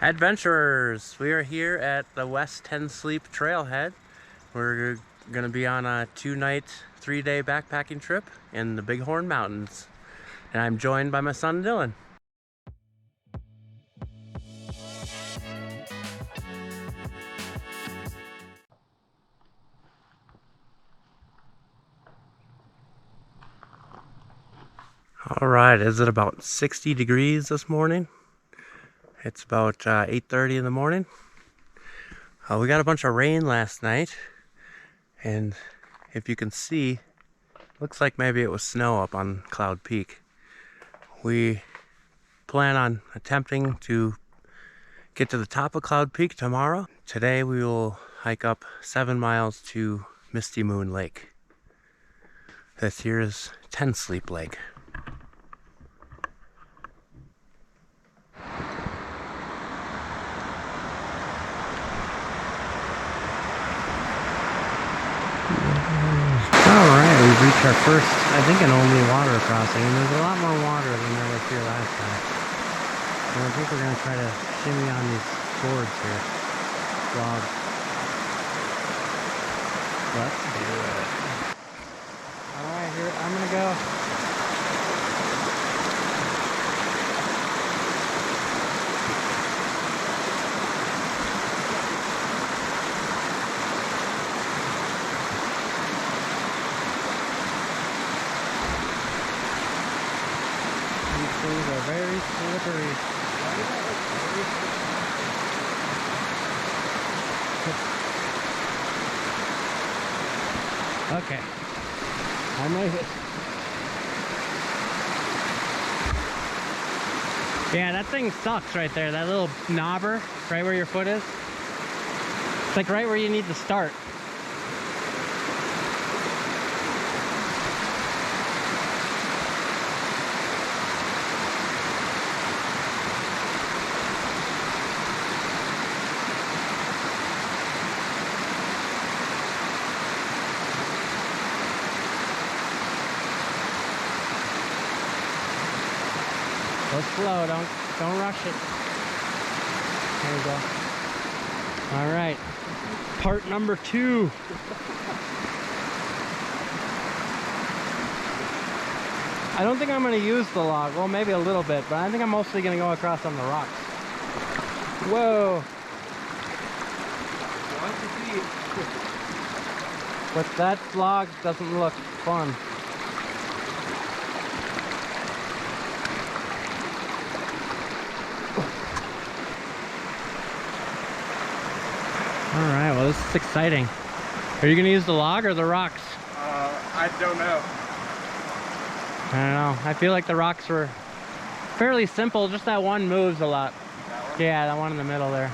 Adventurers, we are here at the West 10 Sleep Trailhead. We're going to be on a 2-night, 3-day backpacking trip in the Bighorn Mountains. And I'm joined by my son Dylan. All right, is it about 60 degrees this morning? It's about 8:30 in the morning. We got a bunch of rain last night, and if you can see, looks like maybe it was snow up on Cloud Peak. We plan on attempting to get to the top of Cloud Peak tomorrow. Today we will hike up 7 miles to Misty Moon Lake. This here is 10 Sleep Lake. Alright, we've reached our first, I think, and only water crossing, and there's a lot more water than there was here last time. So I think we're going to try to shimmy on these boards here. Logs. Let's do it. Alright, here, I'm going to go. These are very slippery. Okay, I made it. Yeah, that thing sucks right there. That little knobber, right where your foot is. It's like right where you need to start. Go slow, don't rush it. There we go. All right, part number 2. I don't think I'm gonna use the log. Well, maybe a little bit, but I think I'm mostly gonna go across on the rocks. Whoa. But that log doesn't look fun. Alright, well, this is exciting. Are you going to use the log or the rocks? I don't know. I don't know. I feel like the rocks were fairly simple. Just that one moves a lot. That one? Yeah, that one in the middle there.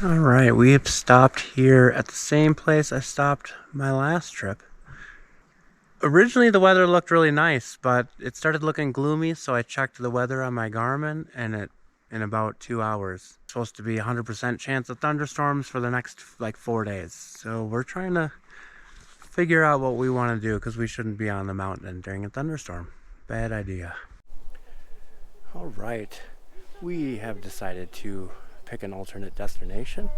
Alright, we have stopped here at the same place I stopped my last trip. Originally the weather looked really nice, but it started looking gloomy, so I checked the weather on my Garmin, and in about 2 hours. It's supposed to be 100% chance of thunderstorms for the next like 4 days. So we're trying to figure out what we want to do, because we shouldn't be on the mountain during a thunderstorm. Bad idea. Alright, we have decided to pick an alternate destination,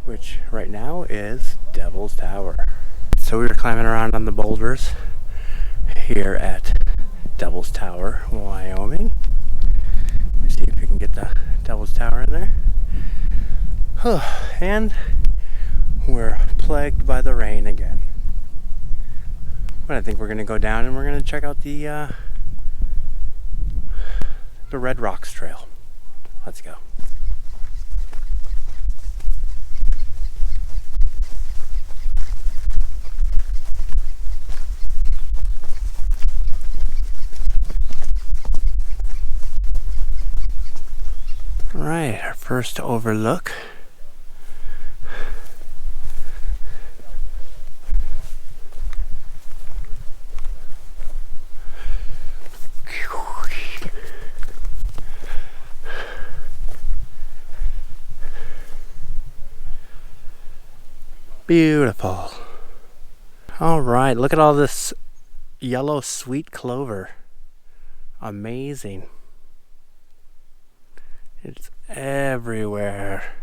which right now is Devil's Tower. So we were climbing around on the boulders here at Devil's Tower, Wyoming. Let me see if we can get the Devil's Tower in there. And we're plagued by the rain again. But I think we're gonna go down and we're gonna check out the Red Rocks Trail. Let's go. Alright, our first overlook. Beautiful. All right, look at all this yellow sweet clover. Amazing. It's everywhere.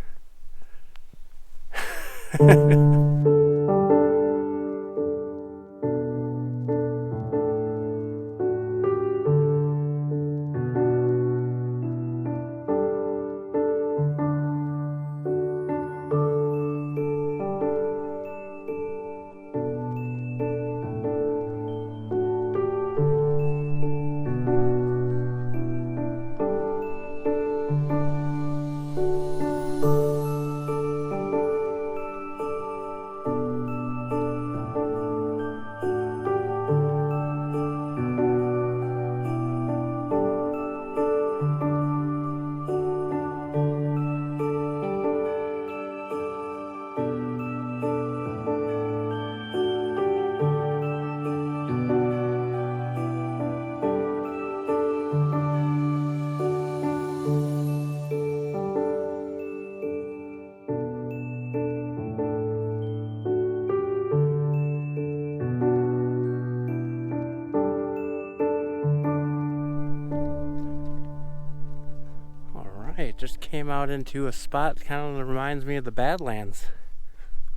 Just came out into a spot kind of reminds me of the Badlands,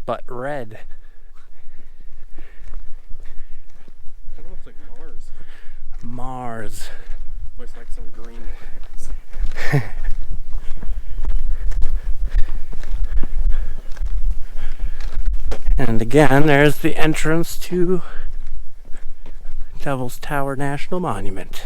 but red. It looks like Mars. Mars. Looks like some green plants. And again, there's the entrance to Devil's Tower National Monument.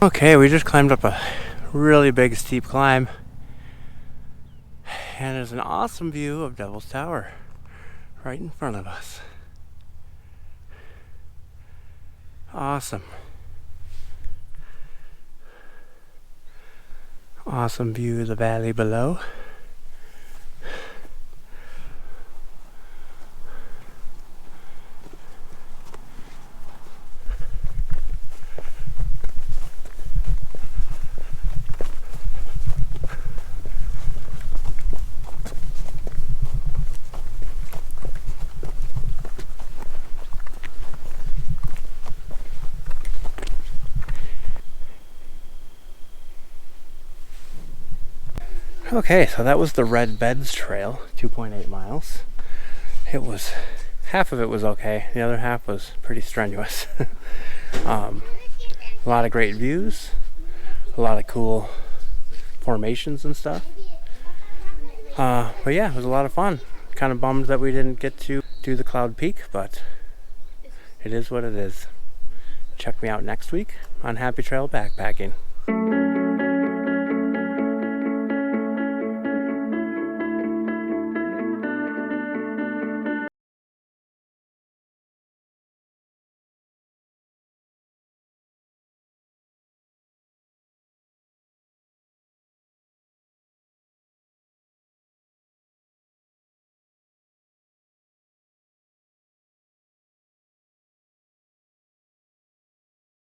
Okay, we just climbed up a really big steep climb, and there's an awesome view of Devil's Tower right in front of us. Awesome. Awesome view of the valley below. Okay, so that was the Red Beds Trail, 2.8 miles. It was, half of it was okay, the other half was pretty strenuous. A lot of great views, a lot of cool formations and stuff. But yeah, it was a lot of fun. Kind of bummed that we didn't get to do the Cloud Peak, but it is what it is. Check me out next week on Happy Trail Backpacking.